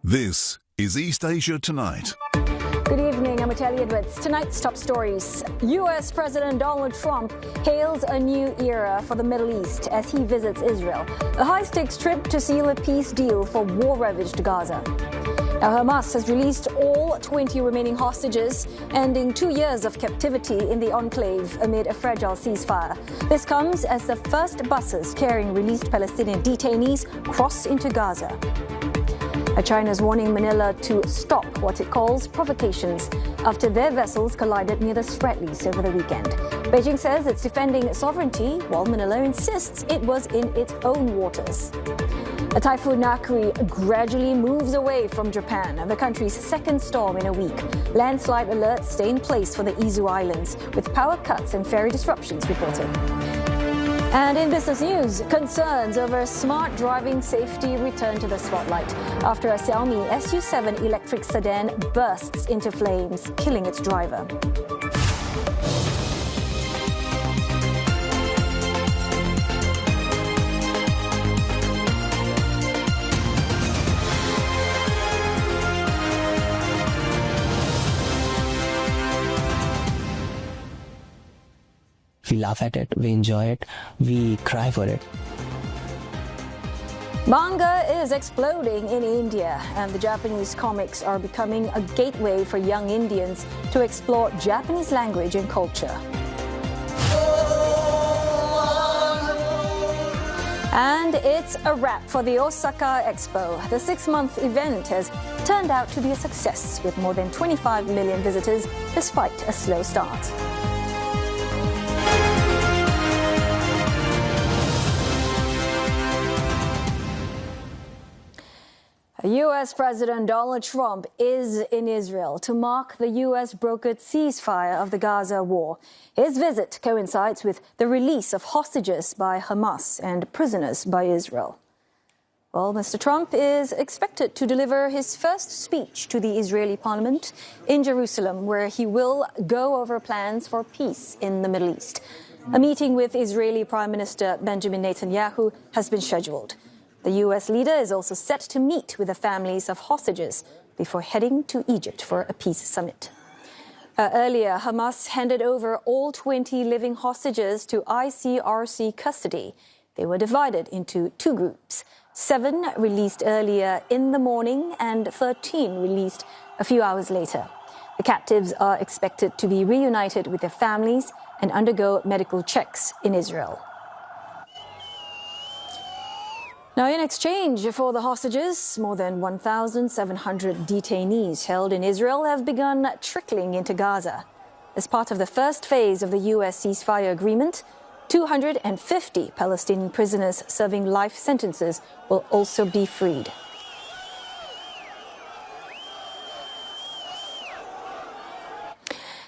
This is East Asia Tonight. Good evening, I'm Ateli Edwards. Tonight's top stories. U.S. President Donald Trump hails a new era for the Middle East as he visits Israel. A high-stakes trip to seal a peace deal for war-ravaged Gaza. Now, Hamas has released all 20 remaining hostages, ending 2 years of captivity in the enclave amid a fragile ceasefire. This comes as the first buses carrying released Palestinian detainees cross into Gaza. China's warning Manila to stop what it calls provocations after their vessels collided near the Straits over the weekend. Beijing says it's defending sovereignty, while Manila insists it was in its own waters. A typhoon Nakuri gradually moves away from Japan, the country's second storm in a week. Landslide alerts stay in place for the Izu Islands, with power cuts and ferry disruptions reported. And in business news, concerns over smart driving safety return to the spotlight after a Xiaomi SU7 electric sedan bursts into flames, killing its driver. We laugh at it, we enjoy it, we cry for it. Manga is exploding in India, and the Japanese comics are becoming a gateway for young Indians to explore Japanese language and culture. And it's a wrap for the Osaka Expo. The 6-month event has turned out to be a success, with more than 25 million visitors despite a slow start. U.S. President Donald Trump is in Israel to mark the U.S. brokered ceasefire of the Gaza war. His visit coincides with the release of hostages by Hamas and prisoners by Israel. Well, Mr. Trump is expected to deliver his first speech to the Israeli parliament in Jerusalem, where he will go over plans for peace in the Middle East. A meeting with Israeli Prime Minister Benjamin Netanyahu has been scheduled. The U.S. leader is also set to meet with the families of hostages before heading to Egypt for a peace summit. Earlier, Hamas handed over all 20 living hostages to ICRC custody. They were divided into two groups, 7 released earlier in the morning and 13 released a few hours later. The captives are expected to be reunited with their families and undergo medical checks in Israel. Now, in exchange for the hostages, more than 1,700 detainees held in Israel have begun trickling into Gaza. As part of the first phase of the U.S. ceasefire agreement, 250 Palestinian prisoners serving life sentences will also be freed.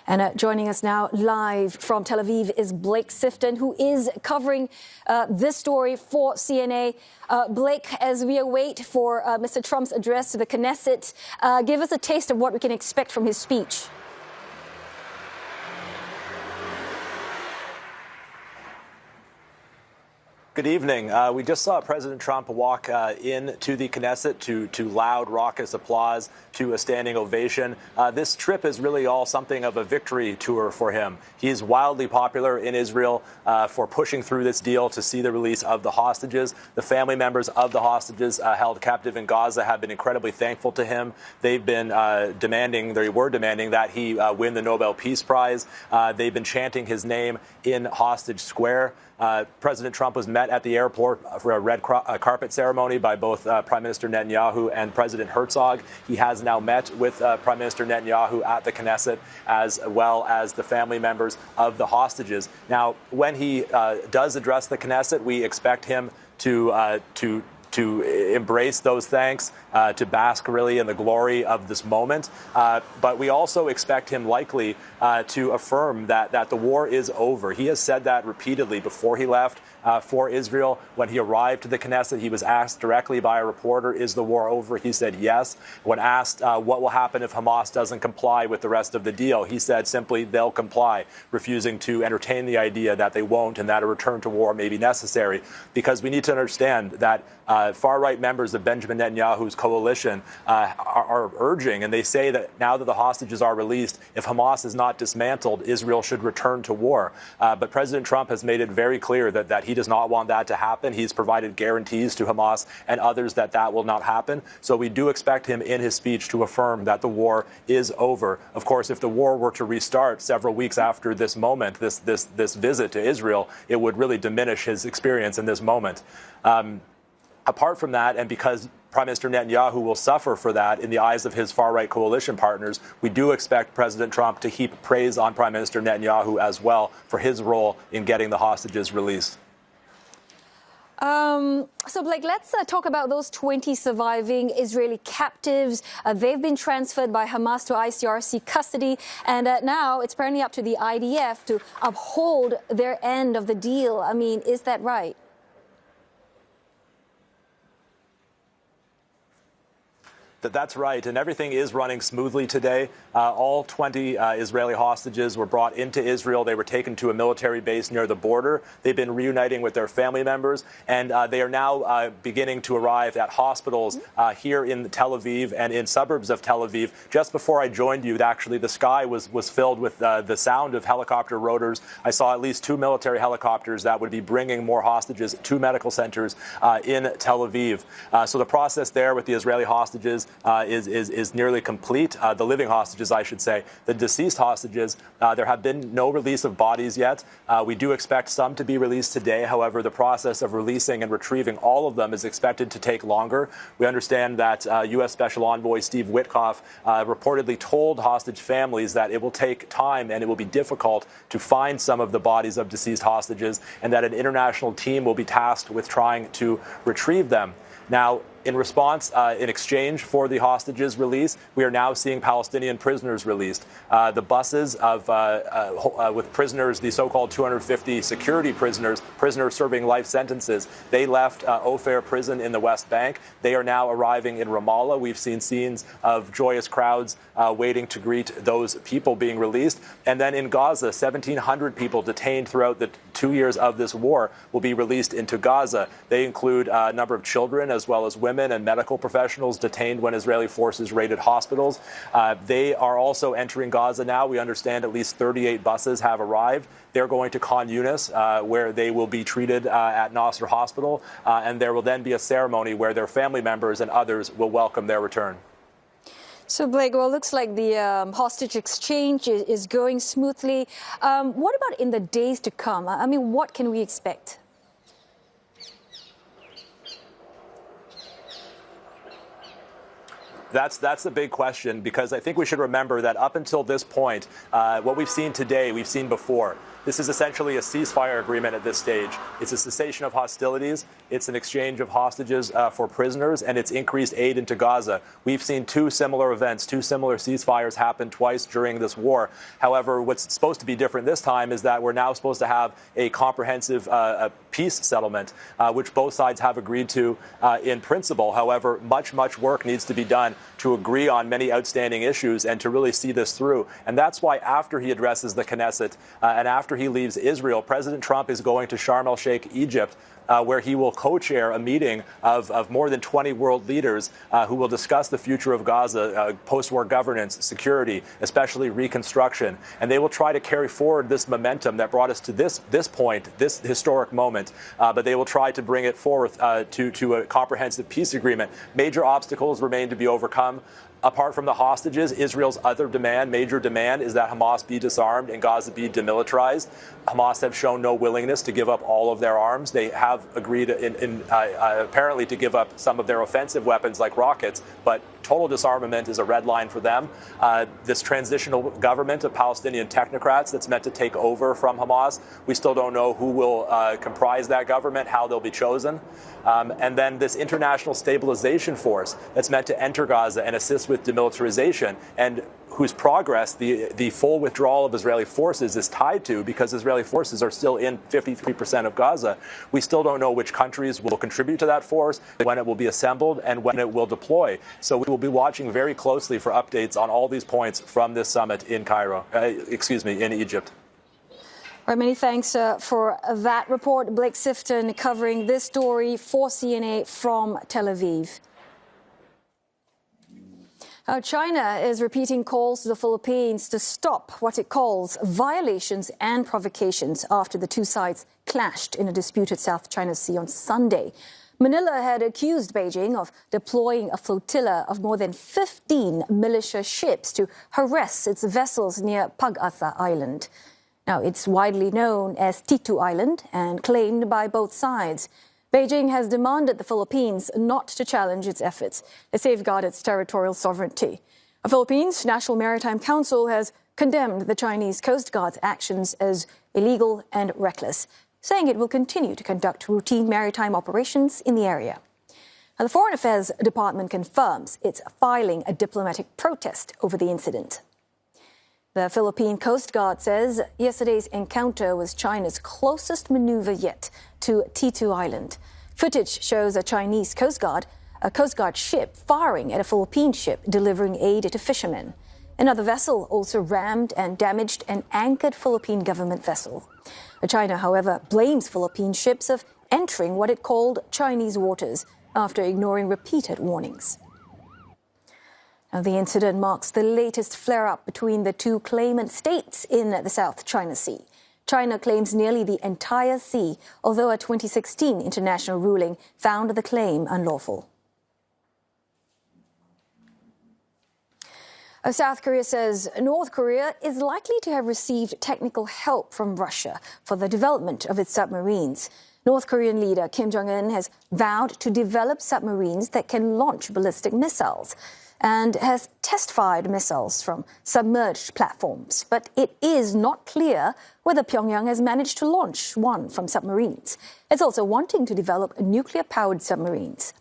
And joining us now live from Tel Aviv is Blake Sifton, who is covering this story for CNA. Blake, as we await for Mr. Trump's address to the Knesset, give us a taste of what we can expect from his speech. Good evening. We just saw President Trump walk into the Knesset to loud, raucous applause, to a standing ovation. This trip is really all something of a victory tour for him. He is wildly popular in Israel for pushing through this deal to see the release of the hostages. The family members of the hostages held captive in Gaza have been incredibly thankful to him. They've been demanding that he win the Nobel Peace Prize. They've been chanting his name in Hostage Square. President Trump was met at the airport for a red carpet ceremony by both Prime Minister Netanyahu and President Herzog. He has now met with Prime Minister Netanyahu at the Knesset, as well as the family members of the hostages. Now, when he does address the Knesset, we expect him to embrace those thanks, to bask really in the glory of this moment. But we also expect him likely to affirm that the war is over. He has said that repeatedly before he left, for Israel. When he arrived to the Knesset, he was asked directly by a reporter, is the war over? He said yes. When asked what will happen if Hamas doesn't comply with the rest of the deal, he said simply they'll comply, refusing to entertain the idea that they won't and that a return to war may be necessary. Because we need to understand that far-right members of Benjamin Netanyahu's coalition are urging, and they say that now that the hostages are released, if Hamas is not dismantled, Israel should return to war. But President Trump has made it very clear that he does not want that to happen. He's provided guarantees to Hamas and others that that will not happen. So we do expect him in his speech to affirm that the war is over. Of course, if the war were to restart several weeks after this moment, this visit to Israel, it would really diminish his experience in this moment. Apart from that, and because Prime Minister Netanyahu will suffer for that in the eyes of his far-right coalition partners, we do expect President Trump to heap praise on Prime Minister Netanyahu as well for his role in getting the hostages released. So, Blake, let's talk about those 20 surviving Israeli captives. They've been transferred by Hamas to ICRC custody, and now it's apparently up to the IDF to uphold their end of the deal. I mean, is that right? That's right, and everything is running smoothly today. All 20 Israeli hostages were brought into Israel. They were taken to a military base near the border. They've been reuniting with their family members, and they are now beginning to arrive at hospitals here in Tel Aviv and in suburbs of Tel Aviv. Just before I joined you, actually, the sky was filled with the sound of helicopter rotors. I saw at least 2 military helicopters that would be bringing more hostages to medical centers in Tel Aviv. So the process there with the Israeli hostages is nearly complete. The living hostages, I should say. The deceased hostages, there have been no release of bodies yet. We do expect some to be released today. However, the process of releasing and retrieving all of them is expected to take longer. We understand that U.S. Special Envoy Steve Witkoff reportedly told hostage families that it will take time and it will be difficult to find some of the bodies of deceased hostages, and that an international team will be tasked with trying to retrieve them. Now, in response, in exchange for the hostages release, we are now seeing Palestinian prisoners released. The buses with prisoners, the so-called 250 security prisoners serving life sentences, they left Ofer prison in the West Bank. They are now arriving in Ramallah. We've seen scenes of joyous crowds waiting to greet those people being released. And then in Gaza, 1,700 people detained throughout the 2 years of this war will be released into Gaza. They include a number of children as well as women and medical professionals detained when Israeli forces raided hospitals. They are also entering Gaza now. We understand at least 38 buses have arrived. They're going to Khan Yunis, where they will be treated at Nasser Hospital, and there will then be a ceremony where their family members and others will welcome their return. So, Blake, well, it looks like the hostage exchange is going smoothly. What about in the days to come? I mean, what can we expect? That's the big question, because I think we should remember that up until this point, what we've seen today, we've seen before. This is essentially a ceasefire agreement at this stage. It's a cessation of hostilities. It's an exchange of hostages for prisoners, and it's increased aid into Gaza. We've seen 2 similar events, 2 similar ceasefires happen twice during this war. However, what's supposed to be different this time is that we're now supposed to have a comprehensive peace settlement, which both sides have agreed to in principle. However, much work needs to be done to agree on many outstanding issues and to really see this through. And that's why after he addresses the Knesset and after he leaves Israel, President Trump is going to Sharm el-Sheikh, Egypt, where he will co-chair a meeting of more than 20 world leaders who will discuss the future of Gaza, post-war governance, security, especially reconstruction. And they will try to carry forward this momentum that brought us to this point, this historic moment. But they will try to bring it forth to a comprehensive peace agreement. Major obstacles remain to be overcome. Apart from the hostages, Israel's other major demand, is that Hamas be disarmed and Gaza be demilitarized. Hamas have shown no willingness to give up all of their arms. They have agreed apparently to give up some of their offensive weapons like rockets, but total disarmament is a red line for them. This transitional government of Palestinian technocrats that's meant to take over from Hamas, we still don't know who will comprise that government, how they'll be chosen. And then this international stabilization force that's meant to enter Gaza and assist with demilitarization. And whose progress the full withdrawal of Israeli forces is tied to, because Israeli forces are still in 53% of Gaza. We still don't know which countries will contribute to that force, when it will be assembled, and when it will deploy. So we will be watching very closely for updates on all these points from this summit in in Egypt. All right, many thanks for that report. Blake Sifton covering this story for CNA from Tel Aviv. China is repeating calls to the Philippines to stop what it calls violations and provocations after the two sides clashed in a disputed South China Sea on Sunday. Manila had accused Beijing of deploying a flotilla of more than 15 militia ships to harass its vessels near Gaza Island. Now, it's widely known as Titu Island and claimed by both sides. Beijing has demanded the Philippines not to challenge its efforts to safeguard its territorial sovereignty. The Philippines National Maritime Council has condemned the Chinese Coast Guard's actions as illegal and reckless, saying it will continue to conduct routine maritime operations in the area. Now, the Foreign Affairs Department confirms it's filing a diplomatic protest over the incident. The Philippine Coast Guard says yesterday's encounter was China's closest maneuver yet to Titu Island. Footage shows a Chinese Coast Guard ship firing at a Philippine ship delivering aid to fishermen. Another vessel also rammed and damaged an anchored Philippine government vessel. China, however, blames Philippine ships of entering what it called Chinese waters after ignoring repeated warnings. Now, the incident marks the latest flare-up between the two claimant states in the South China Sea. China claims nearly the entire sea, although a 2016 international ruling found the claim unlawful. South Korea says North Korea is likely to have received technical help from Russia for the development of its submarines. North Korean leader Kim Jong-un has vowed to develop submarines that can launch ballistic missiles and has test-fired missiles from submerged platforms. But it is not clear whether Pyongyang has managed to launch one from submarines. It's also wanting to develop nuclear-powered submarines.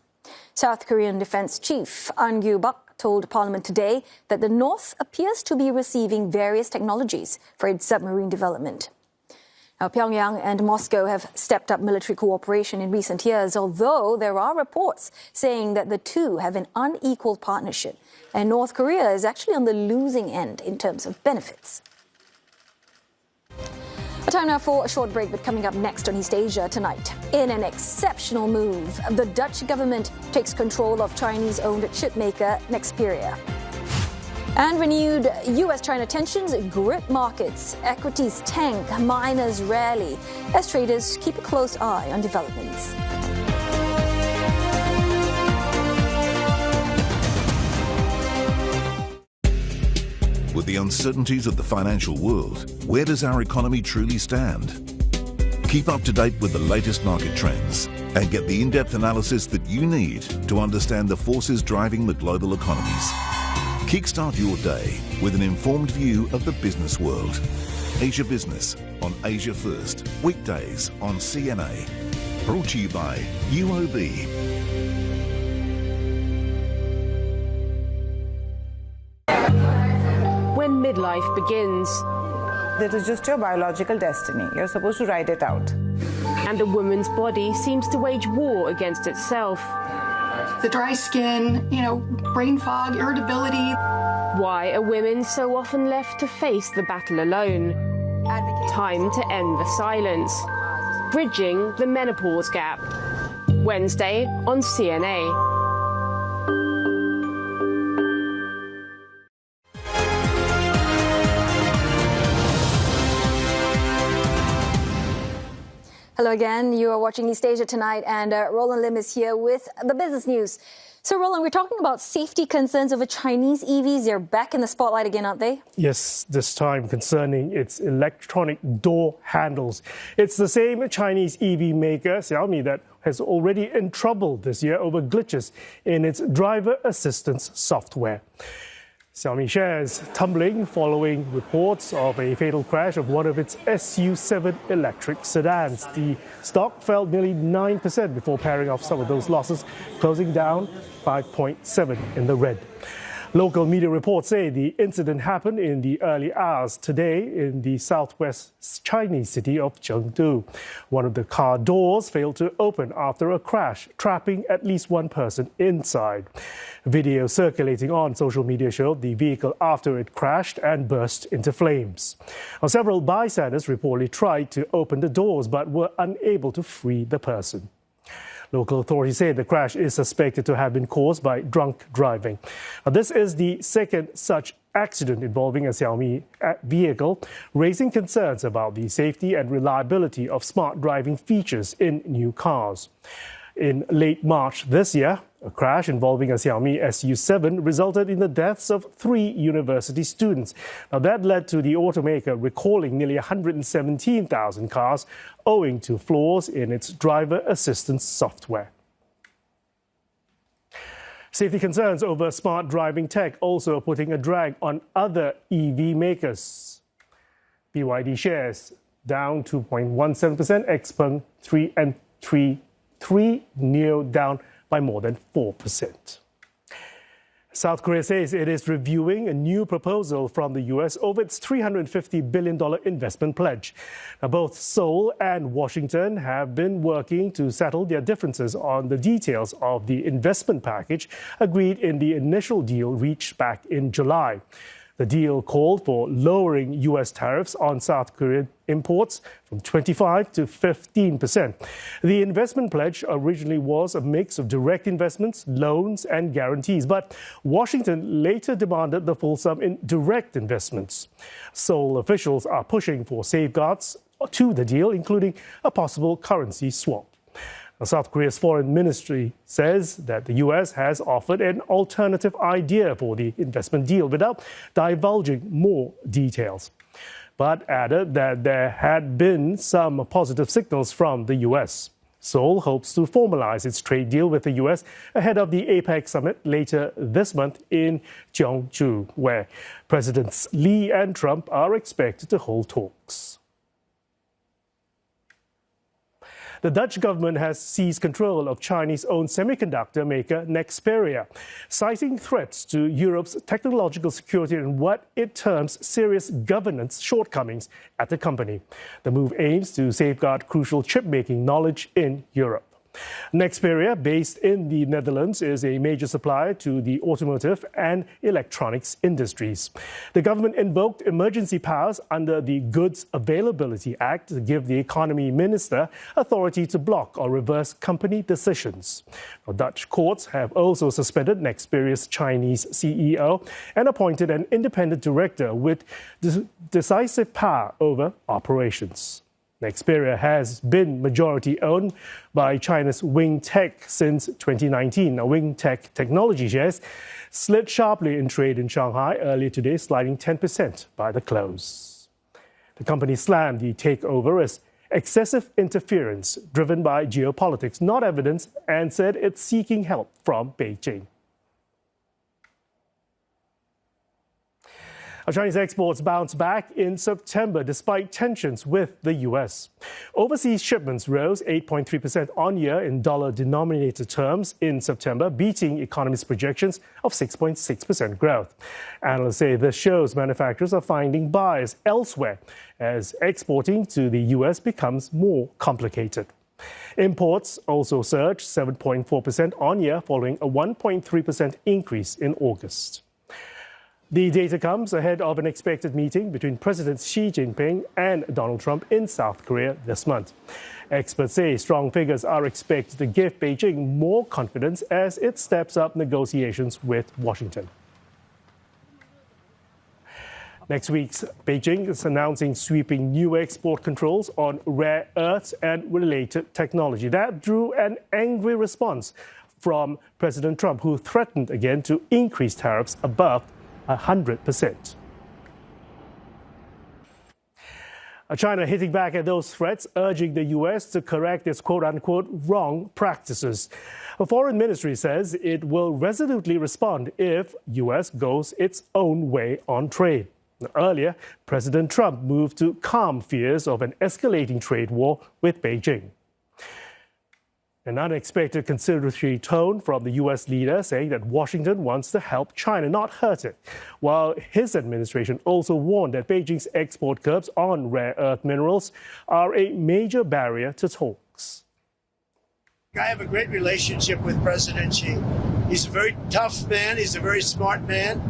South Korean Defense Chief An Gyu-bak told Parliament today that the North appears to be receiving various technologies for its submarine development. Now, Pyongyang and Moscow have stepped up military cooperation in recent years, although there are reports saying that the two have an unequal partnership, and North Korea is actually on the losing end in terms of benefits. Time now for a short break, but coming up next on East Asia tonight. In an exceptional move, the Dutch government takes control of Chinese-owned chipmaker Nexperia. And renewed U.S.-China tensions grip markets. Equities tank, miners rally as traders keep a close eye on developments. With the uncertainties of the financial world, where does our economy truly stand? Keep up to date with the latest market trends and get the in-depth analysis that you need to understand the forces driving the global economies. Kickstart your day with an informed view of the business world. Asia Business on Asia First, weekdays on CNA. Brought to you by UOB. When midlife begins, That is just your biological destiny. You're supposed to ride it out. and a woman's body seems to wage war against itself. The dry skin, brain fog, irritability. Why are women so often left to face the battle alone? Time to end the silence. Bridging the menopause gap. Wednesday on CNA. Hello again. You are watching East Asia tonight, and Roland Lim is here with the business news. So, Roland, we're talking about safety concerns over Chinese EVs. They're back in the spotlight again, aren't they? Yes, this time concerning its electronic door handles. It's the same Chinese EV maker, Xiaomi, that has already in trouble this year over glitches in its driver assistance software. Xiaomi shares tumbling following reports of a fatal crash of one of its SU7 electric sedans. The stock fell nearly 9% before paring off some of those losses, closing down 5.7 in the red. Local media reports say the incident happened in the early hours today in the southwest Chinese city of Chengdu. One of the car doors failed to open after a crash, trapping at least one person inside. Video circulating on social media showed the vehicle after it crashed and burst into flames. Several bystanders reportedly tried to open the doors but were unable to free the person. Local authorities say the crash is suspected to have been caused by drunk driving. This is the second such accident involving a Xiaomi vehicle, raising concerns about the safety and reliability of smart driving features in new cars. In late March this year, a crash involving a Xiaomi SU7 resulted in the deaths of 3 university students. That led to the automaker recalling nearly 117,000 cars owing to flaws in its driver assistance software. Safety concerns over smart driving tech also are putting a drag on other EV makers. BYD shares down 2.17%, XPeng 3 NIO down by more than 4%. South Korea says it is reviewing a new proposal from the U.S. over its $350 billion investment pledge. Both Seoul and Washington have been working to settle their differences on the details of the investment package agreed in the initial deal reached back in July. The deal called for lowering U.S. tariffs on South Korean imports from 25% to 15%. The investment pledge originally was a mix of direct investments, loans, and guarantees, but Washington later demanded the full sum in direct investments. Seoul officials are pushing for safeguards to the deal, including a possible currency swap. South Korea's foreign ministry says that the U.S. has offered an alternative idea for the investment deal without divulging more details, but added that there had been some positive signals from the U.S. Seoul hopes to formalize its trade deal with the U.S. ahead of the APEC summit later this month in Gyeongju, where Presidents Lee and Trump are expected to hold talks. The Dutch government has seized control of Chinese-owned semiconductor maker Nexperia, citing threats to Europe's technological security and what it terms serious governance shortcomings at the company. The move aims to safeguard crucial chip-making knowledge in Europe. Nexperia, based in the Netherlands, is a major supplier to the automotive and electronics industries. The government invoked emergency powers under the Goods Availability Act to give the economy minister authority to block or reverse company decisions. Dutch courts have also suspended Nexperia's Chinese CEO and appointed an independent director with decisive power over operations. Nexperia has been majority-owned by China's Wing Tech since 2019. Wing Tech technology shares slid sharply in trade in Shanghai earlier today, sliding 10% by the close. The company slammed the takeover as excessive interference driven by geopolitics, not evidence, and said it's seeking help from Beijing. Chinese exports bounced back in September despite tensions with the U.S. Overseas shipments rose 8.3% on-year in dollar-denominated terms in September, beating economists' projections of 6.6% growth. Analysts say this shows manufacturers are finding buyers elsewhere as exporting to the U.S. becomes more complicated. Imports also surged 7.4% on-year following a 1.3% increase in August. The data comes ahead of an expected meeting between President Xi Jinping and Donald Trump in South Korea this month. Experts say strong figures are expected to give Beijing more confidence as it steps up negotiations with Washington. Next week, Beijing is announcing sweeping new export controls on rare earths and related technology. That drew an angry response from President Trump, who threatened again to increase tariffs above 100%. China hitting back at those threats, urging the U.S. to correct its quote-unquote wrong practices. The Foreign Ministry says it will resolutely respond if U.S. goes its own way on trade. Earlier, President Trump moved to calm fears of an escalating trade war with Beijing. An unexpected conciliatory tone from the U.S. leader saying that Washington wants to help China, not hurt it, while his administration also warned that Beijing's export curbs on rare earth minerals are a major barrier to talks. I have a great relationship with President Xi. He's a very tough man. He's a very smart man.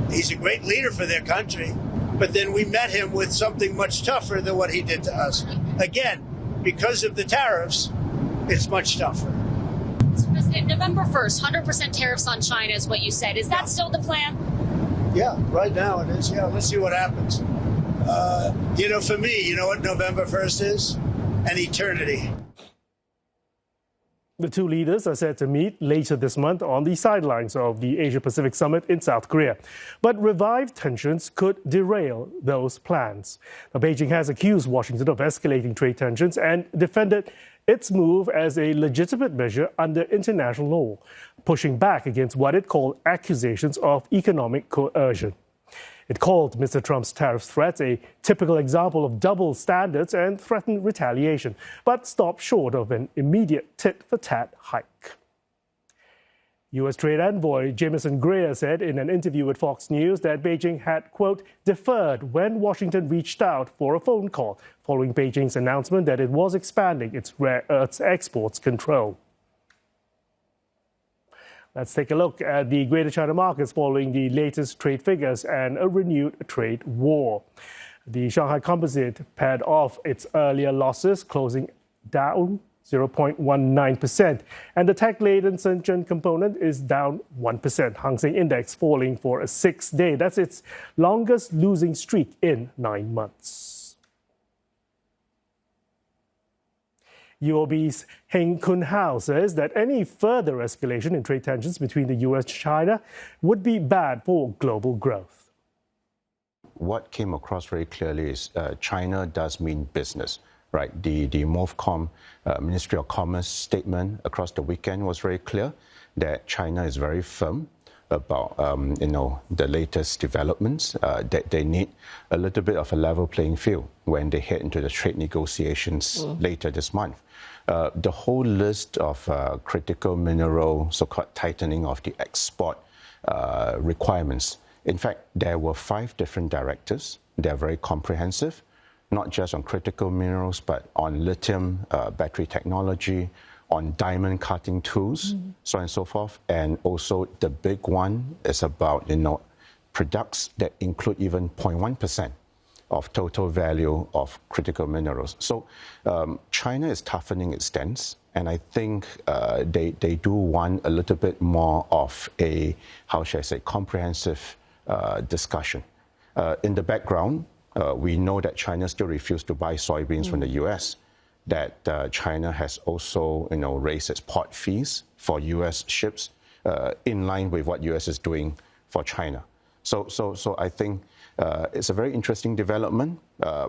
He's a great leader for their country. But then we met him with something much tougher than what he did to us. Again, because of the tariffs, it's much tougher. Mr. President, November 1st, 100% tariffs on China is what you said. Is that still the plan? Yeah, right now it is. Yeah, let's see what happens. For me, you know what November 1st is? An eternity. The two leaders are set to meet later this month on the sidelines of the Asia-Pacific Summit in South Korea. But revived tensions could derail those plans. Now, Beijing has accused Washington of escalating trade tensions and defended its move as a legitimate measure under international law, pushing back against what it called accusations of economic coercion. It called Mr. Trump's tariff threats a typical example of double standards and threatened retaliation, but stopped short of an immediate tit-for-tat hike. U.S. Trade Envoy Jamieson Greer said in an interview with Fox News that Beijing had, quote, deferred when Washington reached out for a phone call following Beijing's announcement that it was expanding its rare earths exports control. Let's take a look at the Greater China markets following the latest trade figures and a renewed trade war. The Shanghai Composite pared off its earlier losses, closing down 0.19%. And the tech-laden Shenzhen component is down 1%. Hang Seng Index falling for a sixth day. That's its longest losing streak in 9 months. UOB's Heng Kun Hao says that any further escalation in trade tensions between the U.S. and China would be bad for global growth. What came across very clearly is China does mean business, right? The MOFCOM, Ministry of Commerce statement across the weekend was very clear that China is very firm about the latest developments, that they need a little bit of a level playing field when they head into the trade negotiations later this month. The whole list of critical mineral, so-called tightening of the export requirements. In fact, there were 5 different directives. They're very comprehensive, not just on critical minerals, but on lithium battery technology, on diamond cutting tools, so on and so forth. And also the big one is about, products that include even 0.1% of total value of critical minerals. So China is toughening its stance, and I think they do want a little bit more of a, comprehensive discussion. In the background, we know that China still refused to buy soybeans from the U.S., that China has also, raised its port fees for U.S. ships in line with what U.S. is doing for China. So I think it's a very interesting development.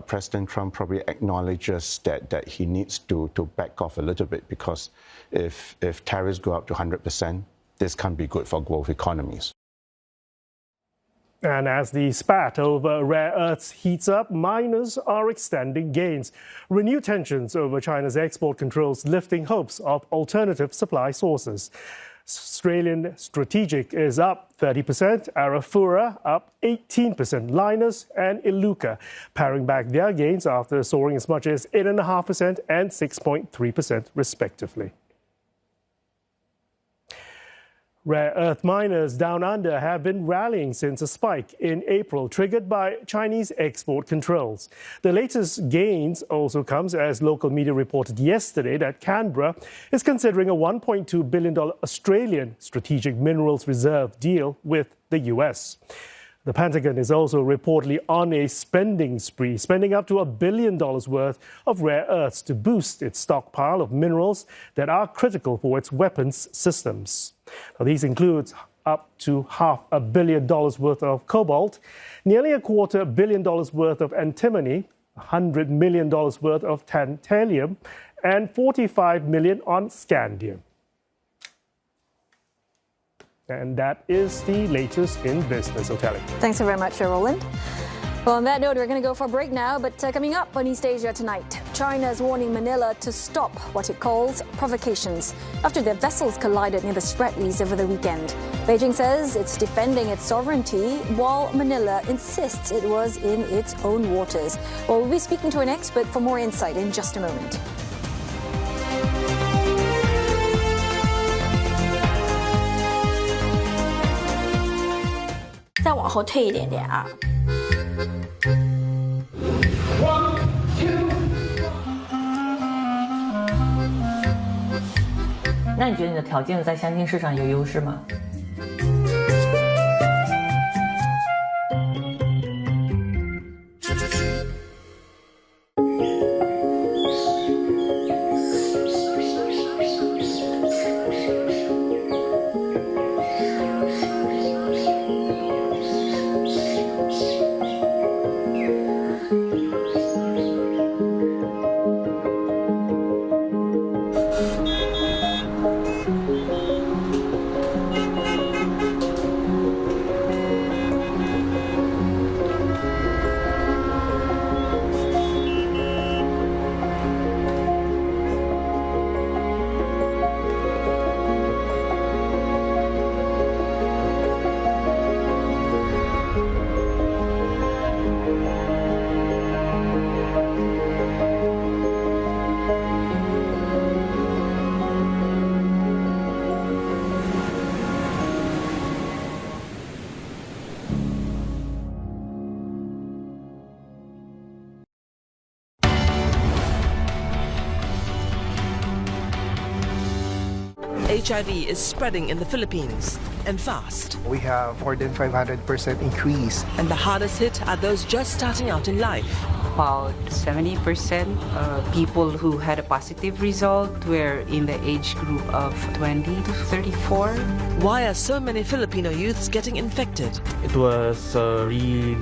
President Trump probably acknowledges that he needs to back off a little bit, because if tariffs go up to 100%, this can't be good for global economies. And as the spat over rare earths heats up, miners are extending gains. Renewed tensions over China's export controls lifting hopes of alternative supply sources. Australian Strategic is up 30%, Arafura up 18%, Linus and Iluka paring back their gains after soaring as much as 8.5% and 6.3% respectively. Rare earth miners down under have been rallying since a spike in April triggered by Chinese export controls. The latest gains also comes as local media reported yesterday that Canberra is considering a $1.2 billion Australian strategic minerals reserve deal with the US. The Pentagon is also reportedly on a spending spree, spending up to $1 billion worth of rare earths to boost its stockpile of minerals that are critical for its weapons systems. Now, these include up to $500 million worth of cobalt, nearly $250 million worth of antimony, $100 million worth of tantalum, and $45 million on scandium. And that is the latest in business, Oteli. Thanks so very much, Roland. Well, on that note, we're going to go for a break now, but coming up on East Asia tonight, China is warning Manila to stop what it calls provocations after their vessels collided near the Spratlys over the weekend. Beijing says it's defending its sovereignty, while Manila insists it was in its own waters. Well, we'll be speaking to an expert for more insight in just a moment. "那你觉得你的条件在相亲市场有优势吗？" HIV is spreading in the Philippines, and fast. We have more than 500% increase. And the hardest hit are those just starting out in life. About 70% of people who had a positive result were in the age group of 20 to 34. Why are so many Filipino youths getting infected? It was a really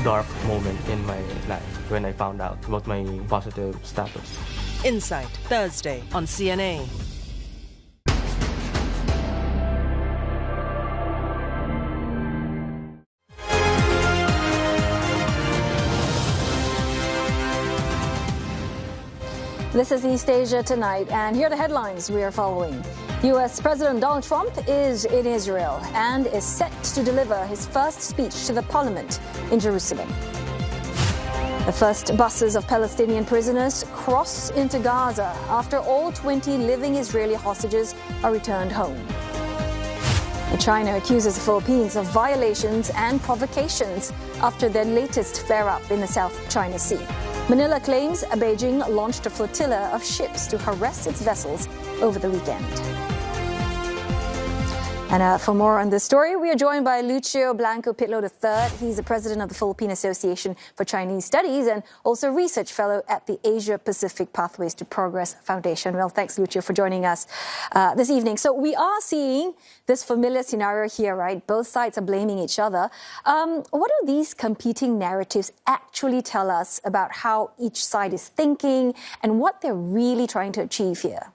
dark moment in my life when I found out about my positive status. Insight, Thursday on CNA. This is East Asia Tonight, and here are the headlines we are following. U.S. President Donald Trump is in Israel and is set to deliver his first speech to the parliament in Jerusalem. The first buses of Palestinian prisoners cross into Gaza after all 20 living Israeli hostages are returned home. China accuses the Philippines of violations and provocations after their latest flare-up in the South China Sea. Manila claims Beijing launched a flotilla of ships to harass its vessels over the weekend. And for more on this story, we are joined by Lucio Blanco Pitlo III. He's the president of the Philippine Association for Chinese Studies and also research fellow at the Asia-Pacific Pathways to Progress Foundation. Well, thanks, Lucio, for joining us this evening. So we are seeing this familiar scenario here, right? Both sides are blaming each other. What do these competing narratives actually tell us about how each side is thinking and what they're really trying to achieve here?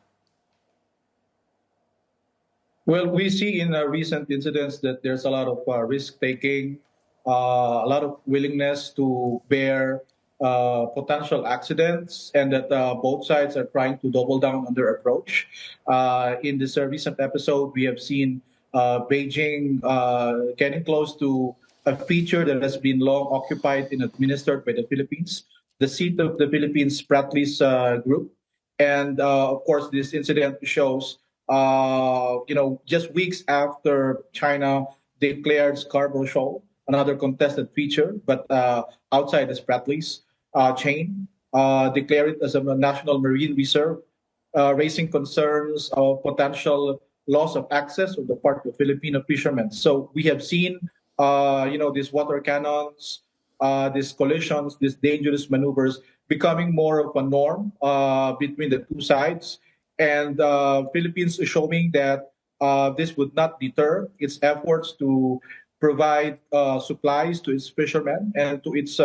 Well, we see in recent incidents that there's a lot of risk-taking, a lot of willingness to bear potential accidents, and that both sides are trying to double down on their approach. In this recent episode, we have seen Beijing getting close to a feature that has been long occupied and administered by the Philippines, the seat of the Philippines Spratlys group. And of course, this incident shows just weeks after China declared Scarborough Shoal, another contested feature, but outside the Spratlys chain, declare it as a national marine reserve, raising concerns of potential loss of access on the part of Filipino fishermen. So we have seen, these water cannons, these collisions, these dangerous maneuvers becoming more of a norm between the two sides. And Philippines is showing that this would not deter its efforts to provide supplies to its fishermen and to its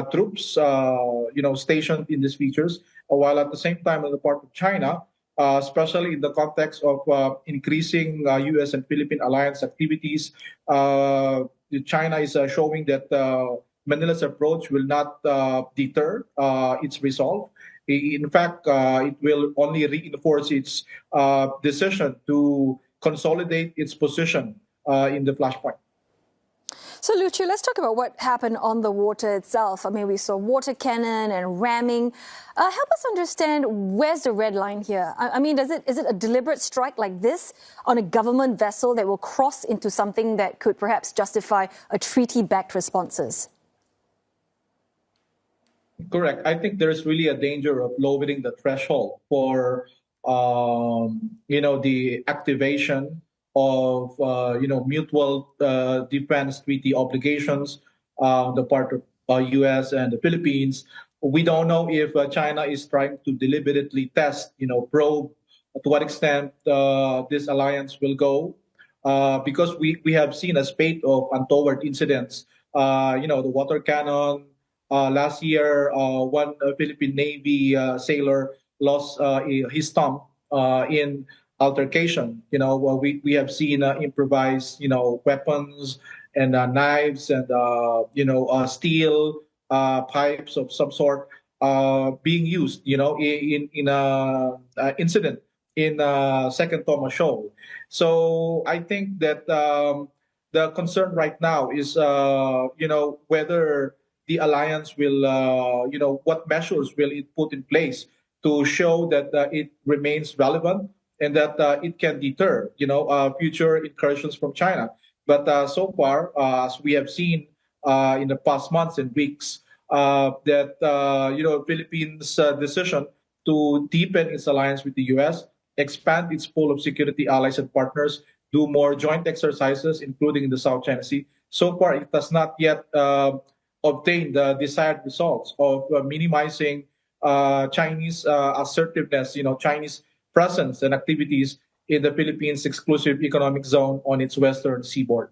troops, stationed in these features, while at the same time on the part of China, especially in the context of increasing U.S. and Philippine alliance activities, China is showing that Manila's approach will not deter its resolve. In fact, it will only reinforce its decision to consolidate its position in the flashpoint. So, Lucio, let's talk about what happened on the water itself. I mean, we saw water cannon and ramming. Help us understand, where's the red line here? I mean, is it a deliberate strike like this on a government vessel that will cross into something that could perhaps justify a treaty-backed responses? Correct. I think there's really a danger of lowering the threshold for, the activation of, mutual defense treaty obligations on the part of U.S. and the Philippines. We don't know if China is trying to deliberately test, probe to what extent this alliance will go, because we have seen a spate of untoward incidents. The water cannon. Last year, one Philippine Navy sailor lost his thumb in altercation. We have seen improvised, weapons and knives and, steel pipes of some sort being used, in an incident in Second Thomas Shoal. So I think that the concern right now is, whether the alliance will, what measures will it put in place to show that it remains relevant and that it can deter, future incursions from China. But so far, as we have seen in the past months and weeks, that, Philippines' decision to deepen its alliance with the U.S., expand its pool of security allies and partners, do more joint exercises, including in the South China Sea. So far, it does not yet obtain the desired results of minimizing Chinese assertiveness, Chinese presence and activities in the Philippines' exclusive economic zone on its western seaboard.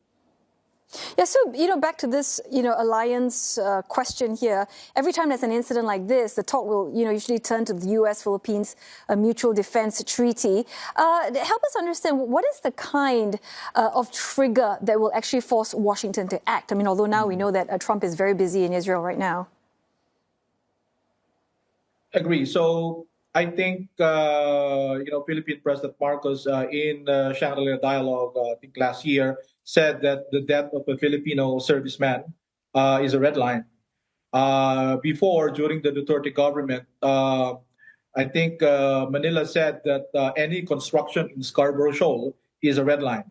Yeah, so, back to this, alliance question here. Every time there's an incident like this, the talk will, usually turn to the U.S.-Philippines mutual defense treaty. Help us understand, what is the kind of trigger that will actually force Washington to act? I mean, although now we know that Trump is very busy in Israel right now. Agree. So I think, Philippine President Marcos in Shangri-La Dialogue, I think last year, said that the death of a Filipino serviceman is a red line. Before, during the Duterte government, I think Manila said that any construction in Scarborough Shoal is a red line.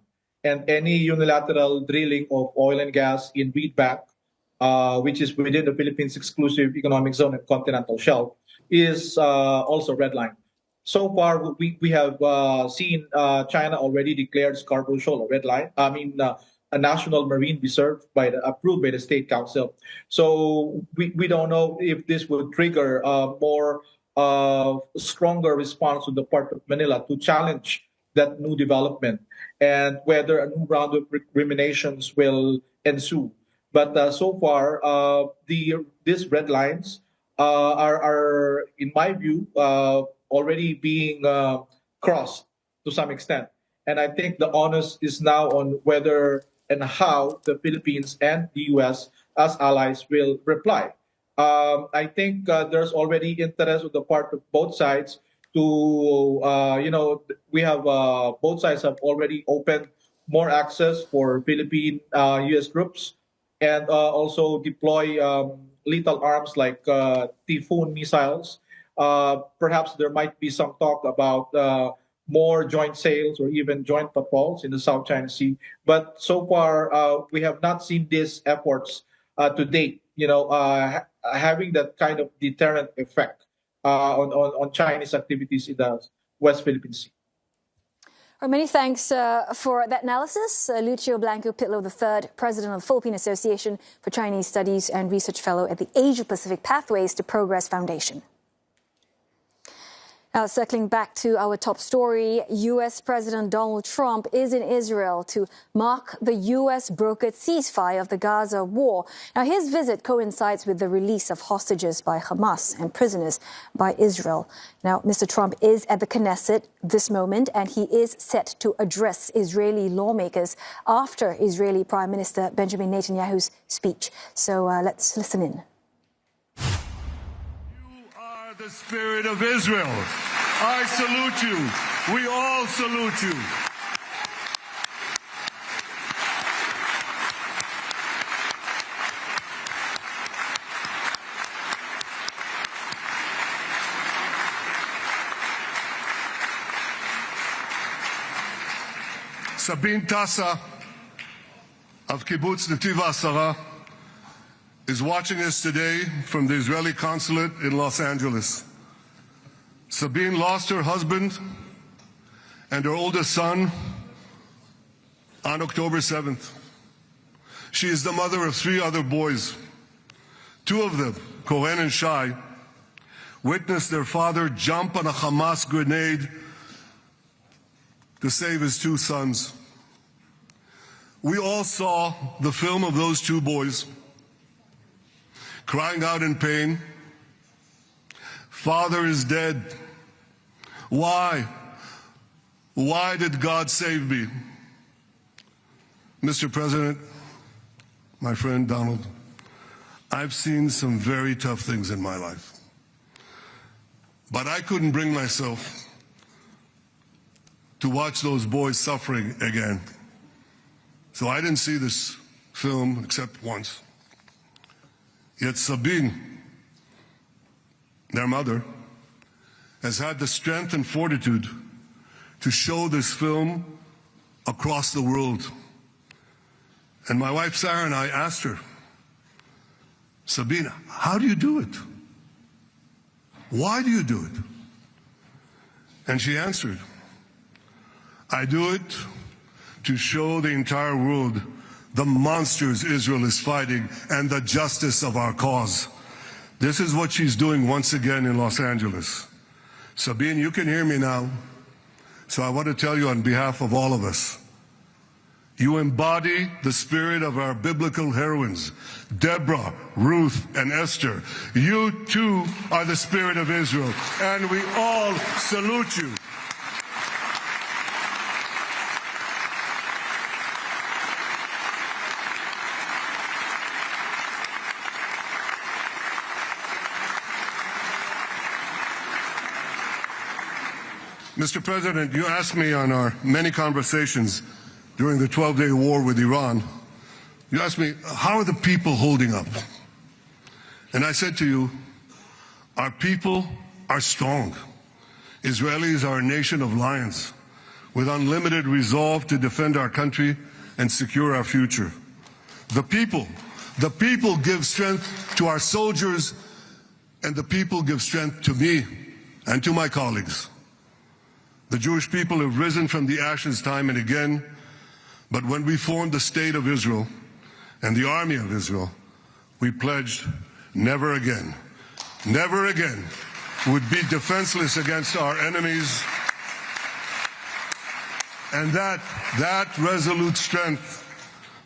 And any unilateral drilling of oil and gas in Reedbank, which is within the Philippines' exclusive economic zone and continental shelf, is also red line. So far, we have seen China already declared Scarborough Shoal a red line. I mean, a national marine reserve approved by the State Council. So we don't know if this will trigger more stronger response on the part of Manila to challenge that new development and whether a new round of recriminations will ensue. But so far, these red lines are, in my view, already being crossed to some extent. And I think the onus is now on whether and how the Philippines and the U.S. as allies will reply. I think there's already interest on the part of both sides to, we have, both sides have already opened more access for Philippine U.S. troops and also deploy lethal arms like Typhoon missiles. Perhaps there might be some talk about more joint sails or even joint patrols in the South China Sea. But so far, we have not seen these efforts to date, having that kind of deterrent effect on Chinese activities in the West Philippine Sea. Many thanks for that analysis. Lucio Blanco Pitlow III, President of the Philippine Association for Chinese Studies and Research Fellow at the Asia-Pacific Pathways to Progress Foundation. Now, circling back to our top story, U.S. President Donald Trump is in Israel to mark the U.S. brokered ceasefire of the Gaza war. Now, his visit coincides with the release of hostages by Hamas and prisoners by Israel. Now, Mr. Trump is at the Knesset this moment, and he is set to address Israeli lawmakers after Israeli Prime Minister Benjamin Netanyahu's speech. So let's listen in. The the spirit of Israel. I salute you. We all salute you. Sabine Tassa of Kibbutz Netiv HaAsara is watching us today from the Israeli consulate in Los Angeles. Sabine lost her husband and her oldest son on October 7th. She is the mother of 3 other boys. 2 of them, Cohen and Shai, witnessed their father jump on a Hamas grenade to save his 2 sons. We all saw the film of those 2 boys crying out in pain, "Father is dead. Why? Why did God save me?" Mr. President, my friend Donald, I've seen some very tough things in my life, but I couldn't bring myself to watch those boys suffering again. So I didn't see this film except once. Yet Sabine, their mother, has had the strength and fortitude to show this film across the world. And my wife Sarah and I asked her, "Sabine, how do you do it? Why do you do it?" And she answered, "I do it to show the entire world the monsters Israel is fighting and the justice of our cause." This is what she's doing once again in Los Angeles. Sabine, you can hear me now, so I want to tell you on behalf of all of us, you embody the spirit of our biblical heroines, Deborah, Ruth, and Esther. You too are the spirit of Israel, and we all salute you. Mr. President, you asked me on our many conversations during the 12-day war with Iran, you asked me, how are the people holding up? And I said to you, our people are strong. Israelis are a nation of lions with unlimited resolve to defend our country and secure our future. The people give strength to our soldiers, and the people give strength to me and to my colleagues. The Jewish people have risen from the ashes time and again, but when we formed the State of Israel and the Army of Israel, we pledged never again would be defenseless against our enemies. And that resolute strength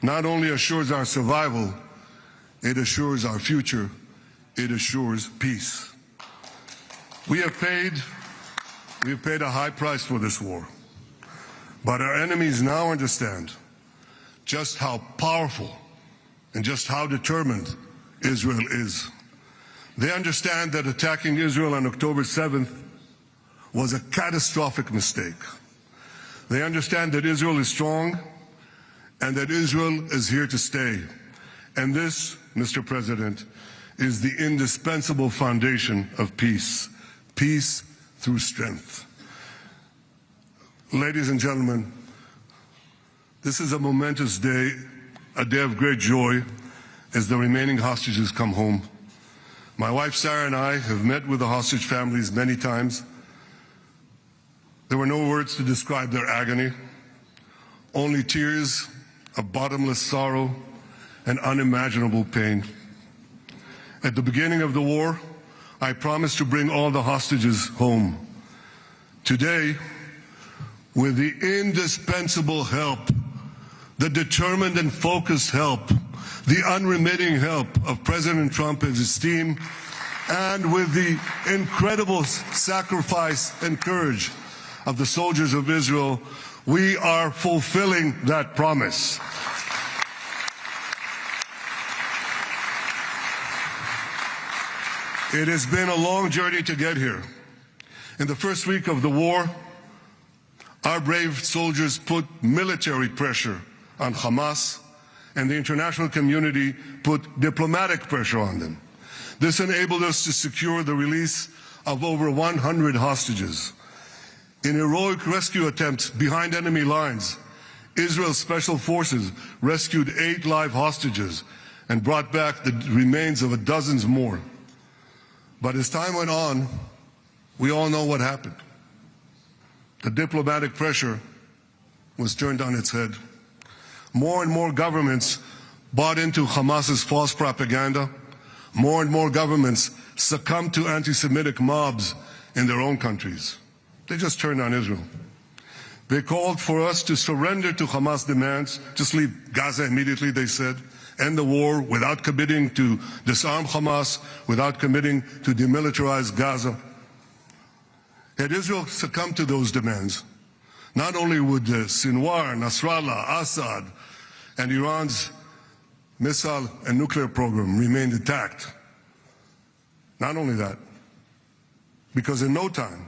not only assures our survival, it assures our future, it assures peace. We have paid a high price for this war, but our enemies now understand just how powerful and just how determined Israel is. They understand that attacking Israel on October 7th was a catastrophic mistake. They understand that Israel is strong and that Israel is here to stay. And this, Mr. President, is the indispensable foundation of peace. Peace through strength. Ladies and gentlemen, this is a momentous day, a day of great joy as the remaining hostages come home. My wife Sarah and I have met with the hostage families many times. There were no words to describe their agony, only tears of bottomless sorrow and unimaginable pain. At the beginning of the war, I promised to bring all the hostages home. Today, with the indispensable help, the determined and focused help, the unremitting help of President Trump and his team, and with the incredible sacrifice and courage of the soldiers of Israel, we are fulfilling that promise. It has been a long journey to get here. In the first week of the war, our brave soldiers put military pressure on Hamas, and the international community put diplomatic pressure on them. This enabled us to secure the release of over 100 hostages. In heroic rescue attempts behind enemy lines, Israel's special forces rescued 8 live hostages and brought back the remains of dozens more. But as time went on, we all know what happened. The diplomatic pressure was turned on its head. More and more governments bought into Hamas's false propaganda. More and more governments succumbed to anti-Semitic mobs in their own countries. They just turned on Israel. They called for us to surrender to Hamas demands, just leave Gaza immediately, they said, end the war without committing to disarm Hamas, without committing to demilitarize Gaza. Had Israel succumbed to those demands, not only would Sinwar, Nasrallah, Assad, and Iran's missile and nuclear program remain intact. Not only that, because in no time,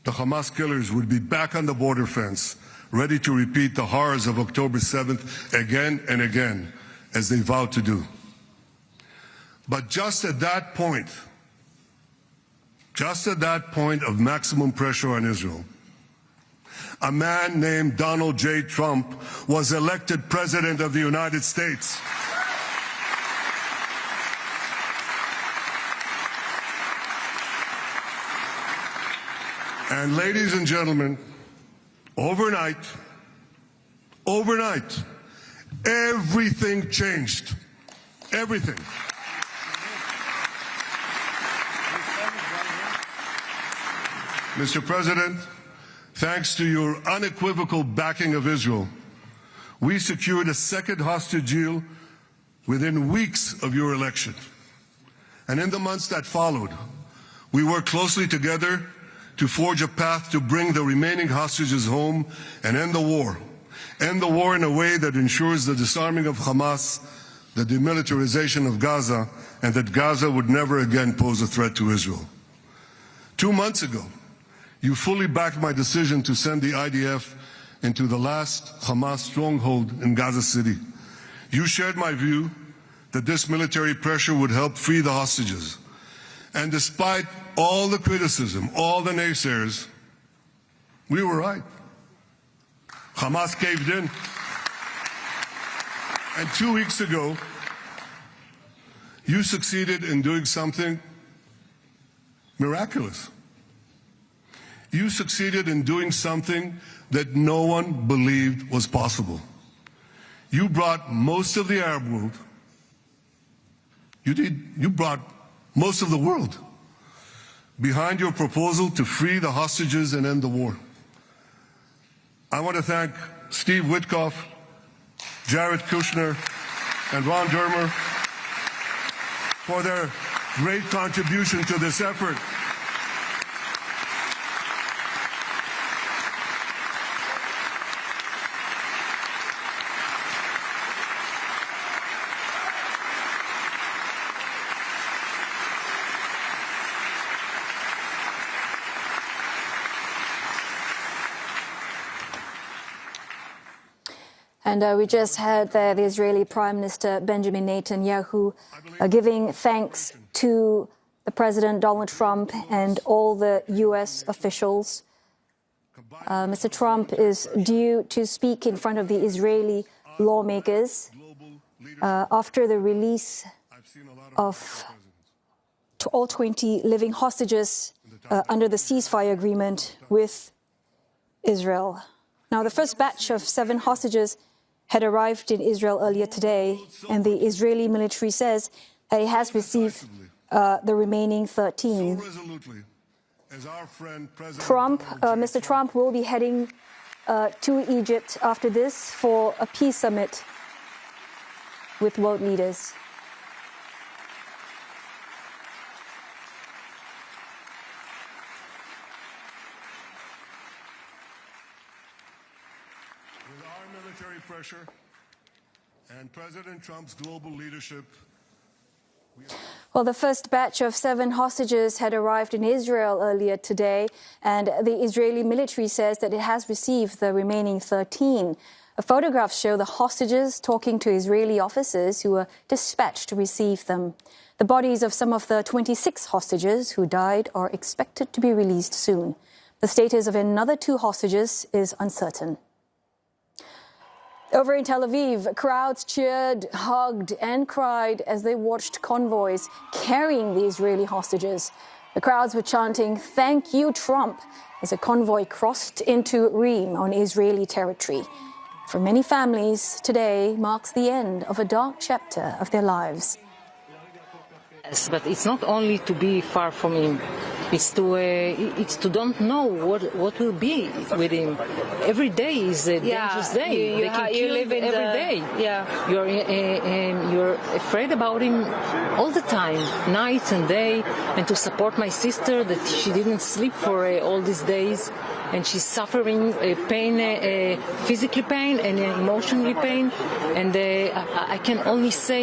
the Hamas killers would be back on the border fence, ready to repeat the horrors of October 7th again and again, as they vowed to do. But just at that point of maximum pressure on Israel, a man named Donald J. Trump was elected President of the United States. And ladies and gentlemen, overnight, everything changed. Everything. Mr. President, thanks to your unequivocal backing of Israel, we secured a second hostage deal within weeks of your election. And in the months that followed, we worked closely together to forge a path to bring the remaining hostages home and end the war. End the war in a way that ensures the disarming of Hamas, the demilitarization of Gaza, and that Gaza would never again pose a threat to Israel. 2 months ago, you fully backed my decision to send the IDF into the last Hamas stronghold in Gaza City. You shared my view that this military pressure would help free the hostages. And despite all the criticism, all the naysayers, we were right. Hamas caved in. And 2 weeks ago, you succeeded in doing something miraculous. You succeeded in doing something that no one believed was possible. You brought most of the Arab world. You brought most of the world behind your proposal to free the hostages and end the war. I want to thank Steve Witkoff, Jared Kushner, and Ron Dermer for their great contribution to this effort. And we just heard there the Israeli Prime Minister Benjamin Netanyahu giving thanks to the President Donald Trump and all the U.S. officials. Mr. Trump is due to speak in front of the Israeli lawmakers after the release of all 20 living hostages under the ceasefire agreement with Israel. Now, the first batch of 7 hostages had arrived in Israel earlier today, and the Israeli military says that it has received the remaining 13. Mr. Trump will be heading to Egypt after this for a peace summit with world leaders. With our military pressure and President Trump's global leadership. Well, the first batch of 7 hostages had arrived in Israel earlier today, and the Israeli military says that it has received the remaining 13. Photographs show the hostages talking to Israeli officers who were dispatched to receive them. The bodies of some of the 26 hostages who died are expected to be released soon. The status of another 2 hostages is uncertain. Over in Tel Aviv, crowds cheered, hugged and cried as they watched convoys carrying the Israeli hostages. The crowds were chanting, "Thank you, Trump," as a convoy crossed into Reem on Israeli territory. For many families, today marks the end of a dark chapter of their lives. Yes, but it's not only to be far from him. It's to don't know what will be with him. Every day is a dangerous day. They can kill him every day. Yeah, you're afraid about him all the time, night and day. And to support my sister that she didn't sleep for all these days, and she's suffering pain, physically pain and emotionally pain. And I can only say.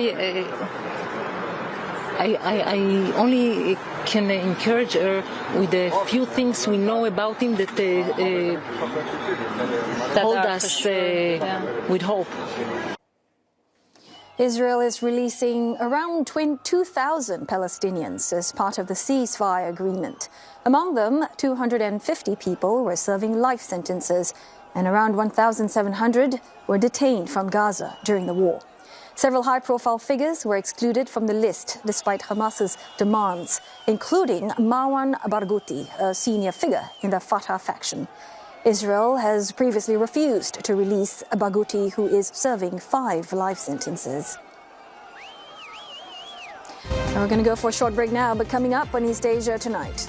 I only can encourage her with a few things we know about him that hold us with hope. Israel is releasing around 2,000 Palestinians as part of the ceasefire agreement. Among them, 250 people were serving life sentences, and around 1,700 were detained from Gaza during the war. Several high-profile figures were excluded from the list despite Hamas's demands, including Marwan Barghouti, a senior figure in the Fatah faction. Israel has previously refused to release Barghouti, who is serving 5 life sentences. We're going to go for a short break now, but coming up on East Asia tonight.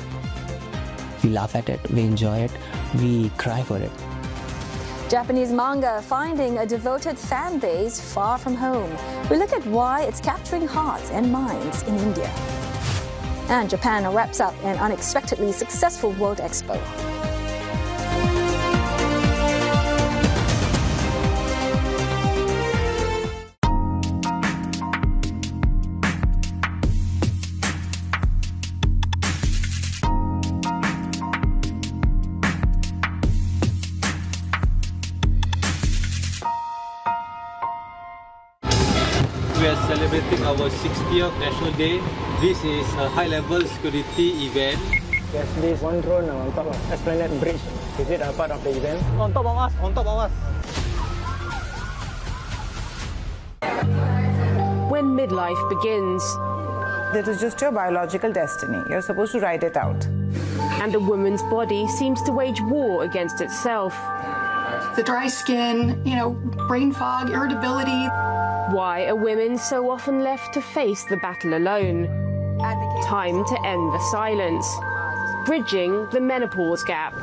We laugh at it, we enjoy it, we cry for it. Japanese manga finding a devoted fan base far from home. We look at why it's capturing hearts and minds in India. And Japan wraps up an unexpectedly successful World Expo. We are celebrating our 60th National Day. This is a high-level security event. There's this one drone on top of Esplanade Bridge. Is it a part of the event? On top of us, on top of us. When midlife begins. This is just your biological destiny. You're supposed to ride it out. And a woman's body seems to wage war against itself. The dry skin, brain fog, irritability. Why are women so often left to face the battle alone? Time to end the silence. Bridging the menopause gap.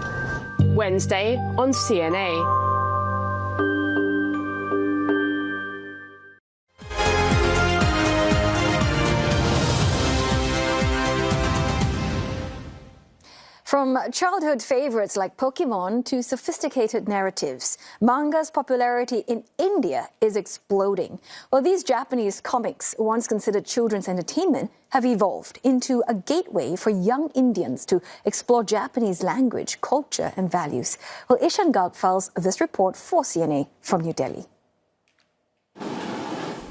Wednesday on CNA. From childhood favorites like Pokemon to sophisticated narratives, manga's popularity in India is exploding. Well, these Japanese comics, once considered children's entertainment, have evolved into a gateway for young Indians to explore Japanese language, culture and values. Well, Ishan Garg files this report for CNA from New Delhi.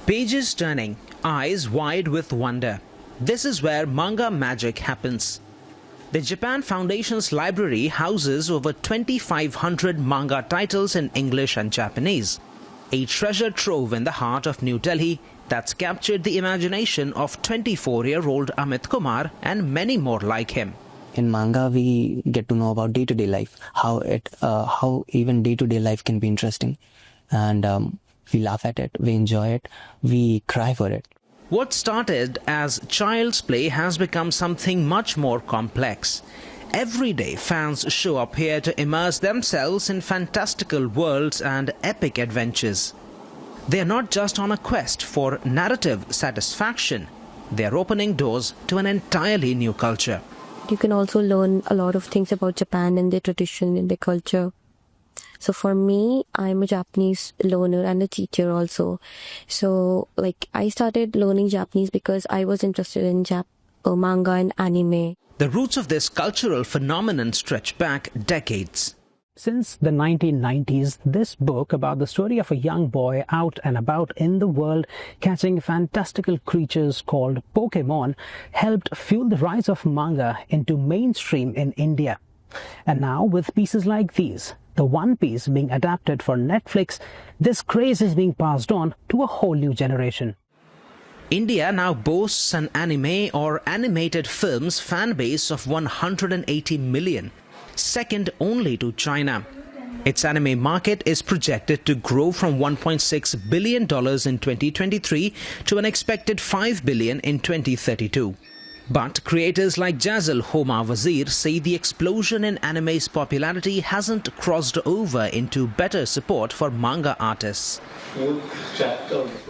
Pages turning, eyes wide with wonder. This is where manga magic happens. The Japan Foundation's library houses over 2,500 manga titles in English and Japanese, a treasure trove in the heart of New Delhi that's captured the imagination of 24-year-old Amit Kumar and many more like him. In manga, we get to know about day-to-day life, how even day-to-day life can be interesting. And we laugh at it, we enjoy it, we cry for it. What started as child's play has become something much more complex. Every day, fans show up here to immerse themselves in fantastical worlds and epic adventures. They are not just on a quest for narrative satisfaction. They are opening doors to an entirely new culture. You can also learn a lot of things about Japan and their tradition and their culture. So for me, I'm a Japanese learner and a teacher also. So I started learning Japanese because I was interested in manga and anime. The roots of this cultural phenomenon stretch back decades. Since the 1990s, this book about the story of a young boy out and about in the world catching fantastical creatures called Pokemon helped fuel the rise of manga into mainstream in India. And now, with pieces like these, the One Piece being adapted for Netflix, this craze is being passed on to a whole new generation. India now boasts an anime or animated films fan base of 180 million. Second only to China. Its anime market is projected to grow from $1.6 billion in 2023 to an expected $5 billion in 2032. But creators like Jazil Homa Wazir say the explosion in anime's popularity hasn't crossed over into better support for manga artists.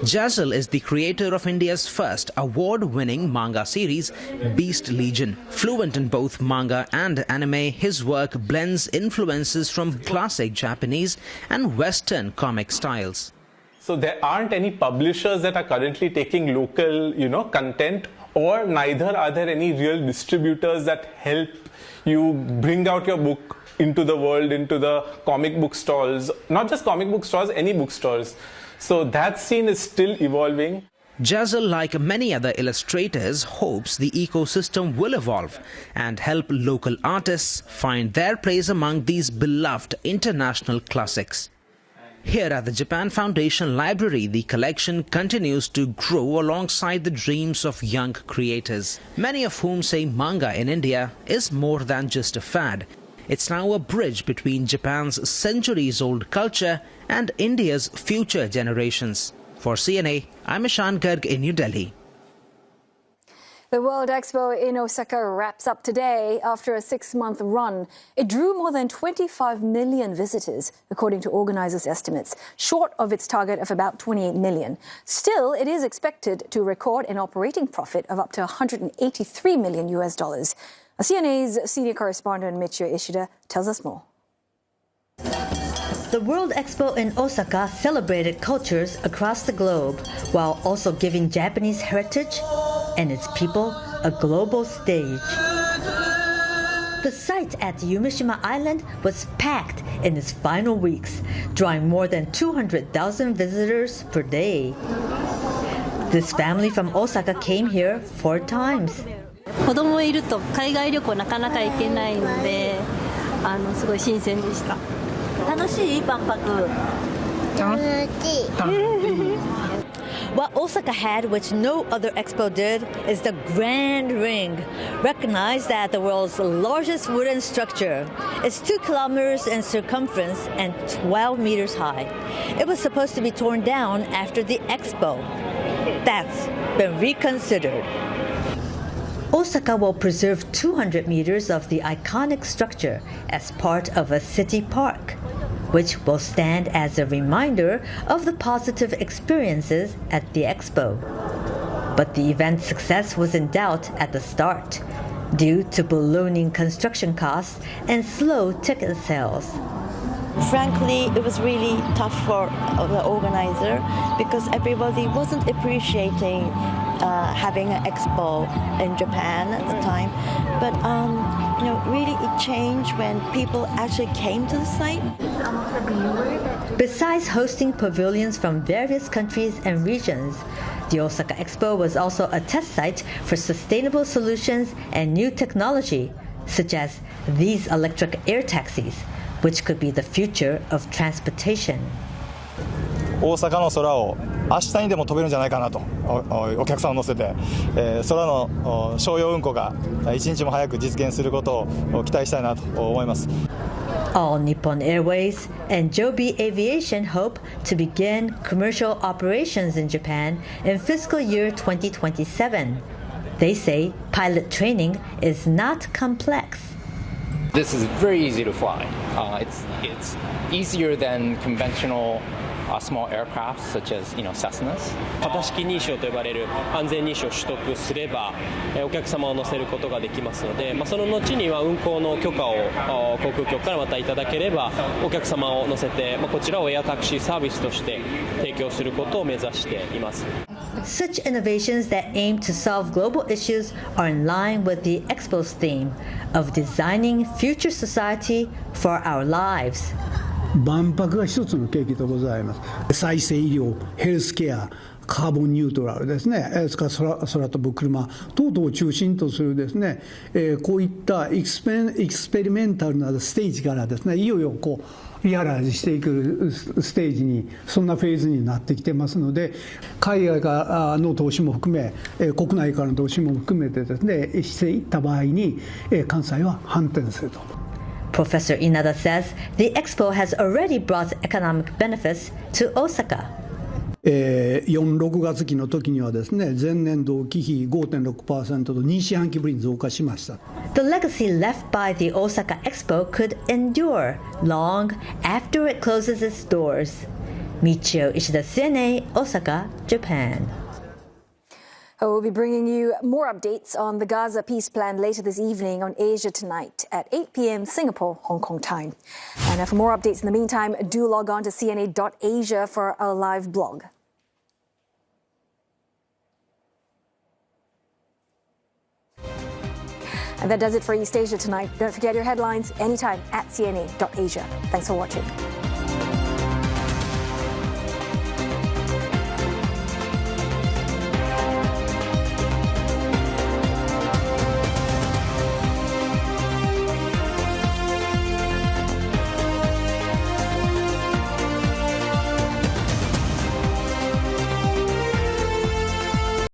Jazil is the creator of India's first award-winning manga series, Beast Legion. Fluent in both manga and anime, his work blends influences from classic Japanese and Western comic styles. So there aren't any publishers that are currently taking local, content, or neither are there any real distributors that help you bring out your book into the world, into the comic book stalls, not just comic book stores, any bookstores. So that scene is still evolving. Jazil, like many other illustrators, hopes the ecosystem will evolve and help local artists find their place among these beloved international classics. Here at the Japan Foundation Library, the collection continues to grow alongside the dreams of young creators, many of whom say manga in India is more than just a fad. It's now a bridge between Japan's centuries-old culture and India's future generations. For CNA, I'm Ishan Garg in New Delhi. The World Expo in Osaka wraps up today after a 6-month run. It drew more than 25 million visitors, according to organizers' estimates, short of its target of about 28 million. Still, it is expected to record an operating profit of up to $183 million. CNA's senior correspondent Michio Ishida tells us more. The World Expo in Osaka celebrated cultures across the globe while also giving Japanese heritage and its people a global stage. The site at Yumeshima Island was packed in its final weeks, drawing more than 200,000 visitors per day. This family from Osaka came here 4 times. 子供いると海外旅行なかなか行けないので、すごい新鮮でした。楽しい万博。楽しい。What Osaka had, which no other expo did, is the Grand Ring, recognized as the world's largest wooden structure. It's 2 kilometers in circumference and 12 meters high. It was supposed to be torn down after the expo. That's been reconsidered. Osaka will preserve 200 meters of the iconic structure as part of a city park, which will stand as a reminder of the positive experiences at the expo. But the event's success was in doubt at the start, due to ballooning construction costs and slow ticket sales. Frankly, it was really tough for the organizer because everybody wasn't appreciating having an expo in Japan at the time. But really it changed when people actually came to the site. Besides hosting pavilions from various countries and regions, the Osaka Expo was also a test site for sustainable solutions and new technology, such as these electric air taxis, which could be the future of transportation. 大阪の空を明日にでも飛べるんじゃないかなと、お客さんを乗せて、空の商用運航が一日も早く実現することを期待したいなと思います。All Nippon Airways and Joby Aviation hope to begin commercial operations in Japan in fiscal year 2027. They say pilot training is not complex. This is very easy to fly. It's easier than conventional small aircraft such as Cessnas. 型式認証と呼ばれる安全認証を取得すれば、お客様を乗せることができますので、その後には運航の許可を航空局からまたいただければ、お客様を乗せて、こちらをエアタクシーサービスとして提供することを目指しています。Such innovations that aim to solve global issues are in line with the Expo's theme of designing future society for our lives. 万博が一つの契機でございます。再生医療、ヘルスケア、カーボンニュートラルですね、それから空飛ぶ車等々を中心とするですね、こういったエクスペリメンタルなステージからですね、いよいよリアライズしていくステージに、そんなフェーズになってきてますので、海外からの投資も含め、国内からの投資も含めてですね、していった場合に、関西は反転すると。Professor Inada says the expo has already brought economic benefits to Osaka. 4-6月期の時にはですね、前年同期比 5.6% と2四半期ぶりに増加しました。The legacy left by the Osaka Expo could endure long after it closes its doors. Michio Ishida, CNA, Osaka, Japan. We'll be bringing you more updates on the Gaza peace plan later this evening on Asia Tonight at 8 p.m. Singapore, Hong Kong time. And for more updates in the meantime, do log on to cna.asia for our live blog. And that does it for East Asia Tonight. Don't forget your headlines anytime at cna.asia. Thanks for watching.